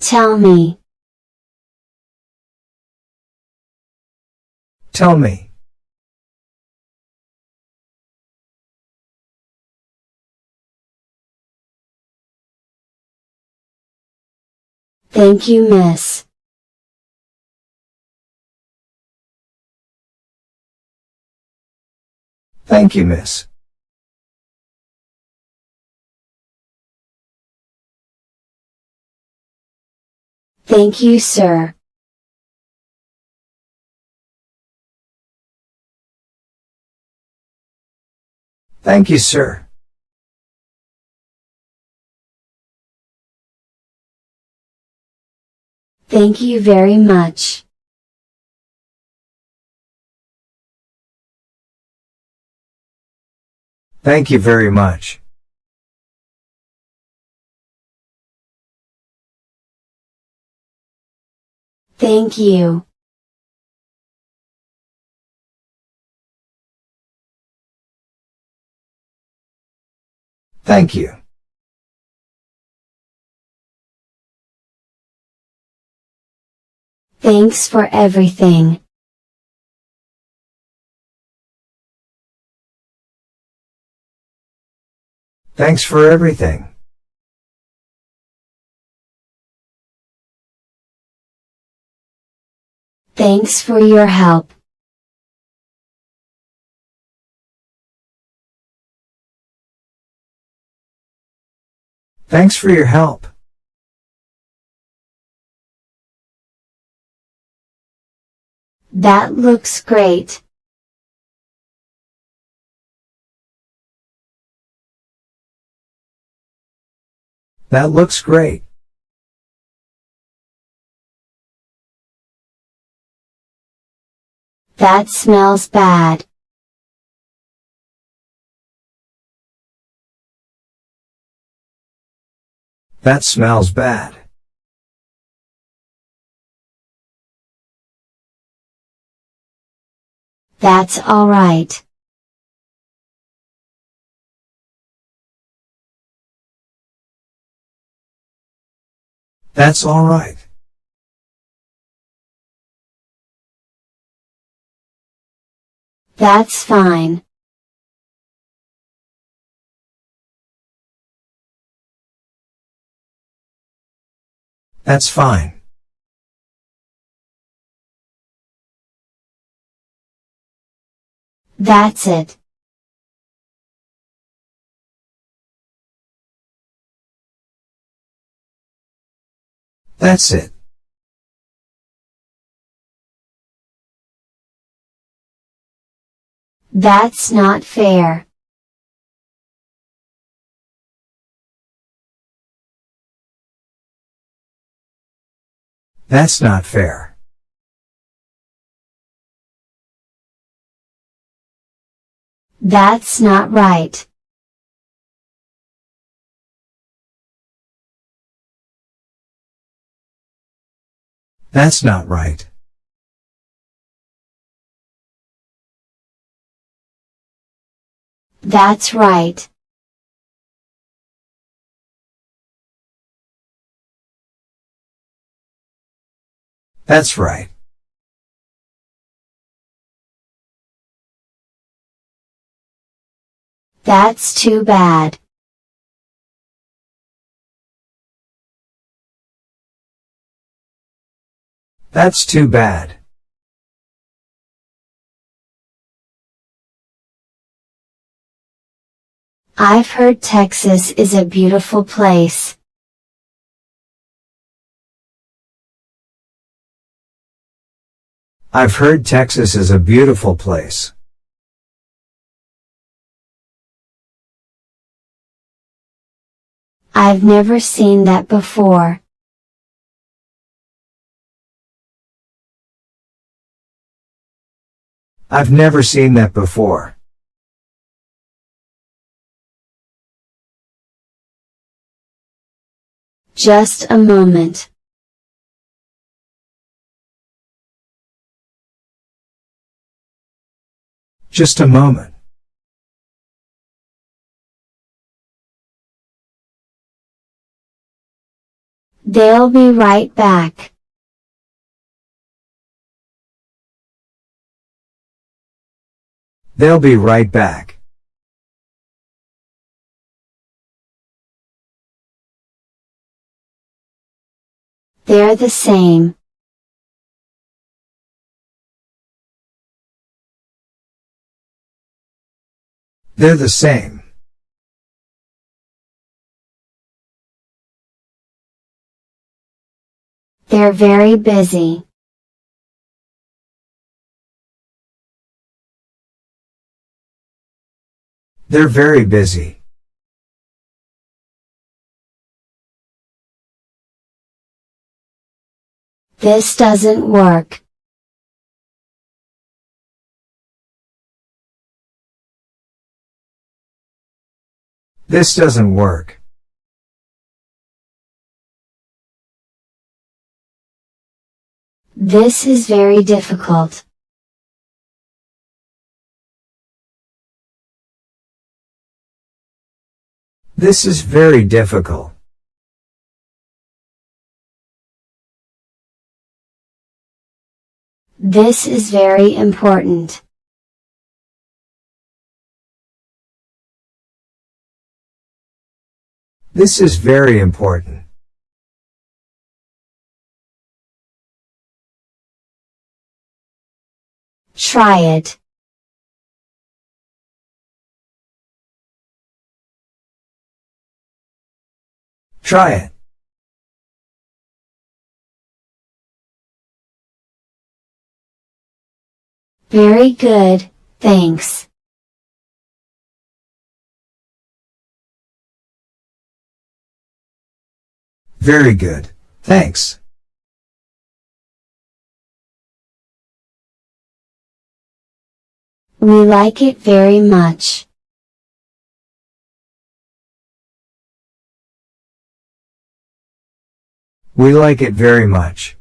Tell me. Tell me. Thank you, miss. Thank you, miss. Thank you, sir. Thank you, sir. Thank you very much. Thank you very much. Thank you. Thank you. Thanks for everything. Thanks for everything. Thanks for your help. Thanks for your help. That looks great. That looks great. That smells bad. That smells bad. That's all right. That's all right. That's fine. That's fine. That's it. That's it. That's not fair. That's not fair. That's not right. That's not right. That's right. That's right. That's too bad. That's too bad. I've heard Texas is a beautiful place. I've heard Texas is a beautiful place. I've never seen that before. I've never seen that before. Just a moment. Just a moment. They'll be right back. They'll be right back. They're the same. They're the same. They're very busy. They're very busy. This doesn't work. This doesn't work. This is very difficult. This is very difficult. This is very important. This is very important. Try it. Try it. Very good, thanks. Very good, thanks. We like it very much. We like it very much.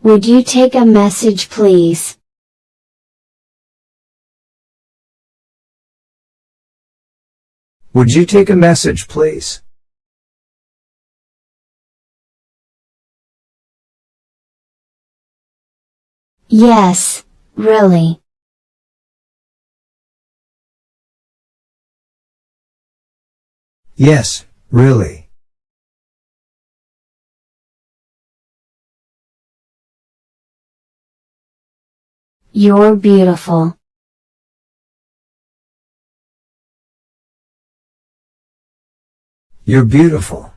Would you take a message, please? Would you take a message, please? Yes, really. Yes, really. You're beautiful. You're beautiful.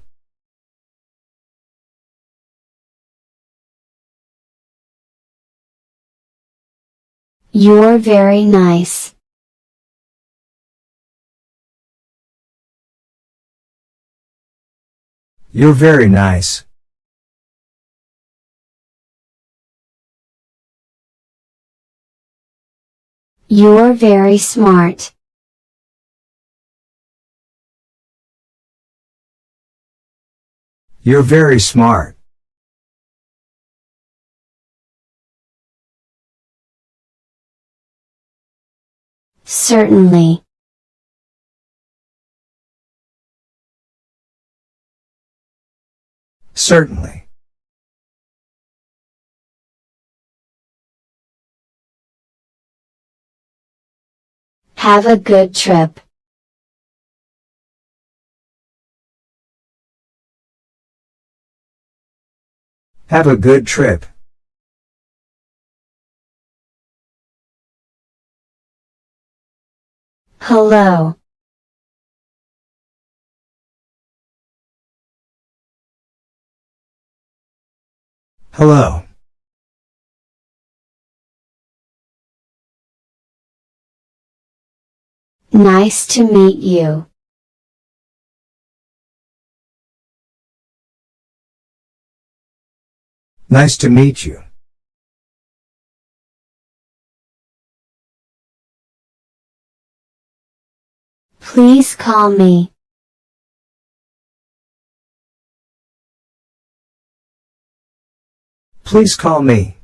You're very nice. You're very nice. You're very smart. You're very smart. Certainly. Certainly. Have a good trip. Have a good trip. Hello. Hello. Nice to meet you. Nice to meet you. Please call me. Please call me.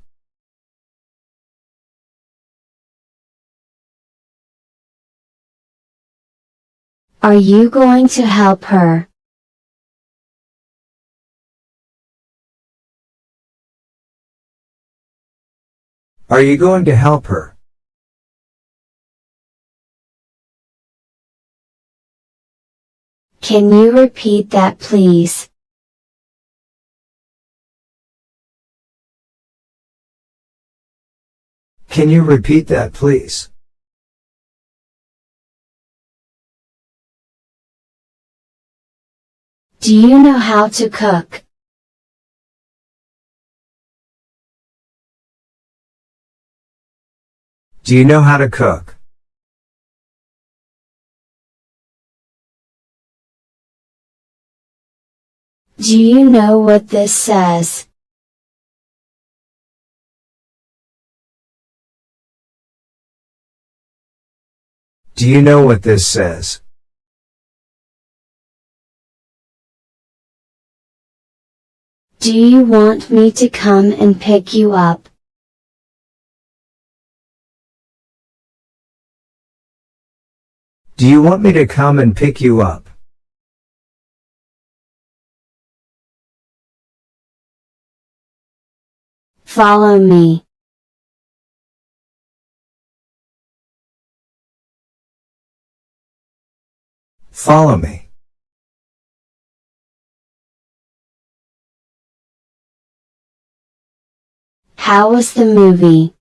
Are you going to help her? Are you going to help her? Can you repeat that please? Can you repeat that please? Do you know how to cook? Do you know how to cook? Do you know what this says? Do you know what this says? Do you want me to come and pick you up? Do you want me to come and pick you up? Follow me. Follow me. How was the movie?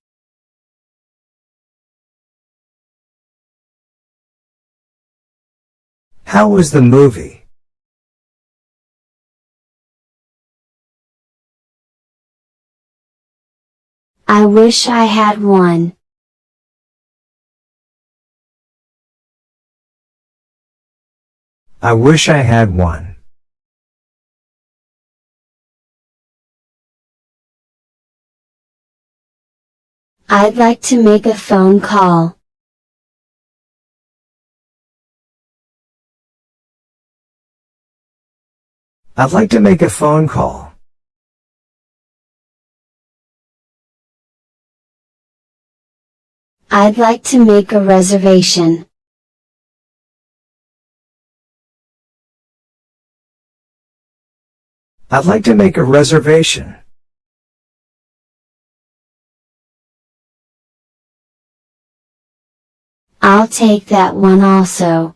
How was the movie? I wish I had one. I wish I had one. I'd like to make a phone call. I'd like to make a phone call. I'd like to make a reservation. I'd like to make a reservation. I'll take that one also.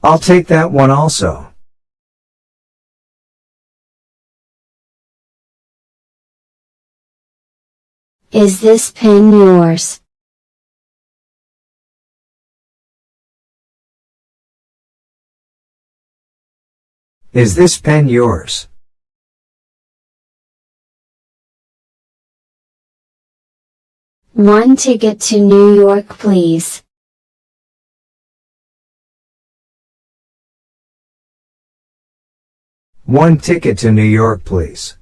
I'll take that one also. Is this pen yours? Is this pen yours? One ticket to New York, please. One ticket to New York, please.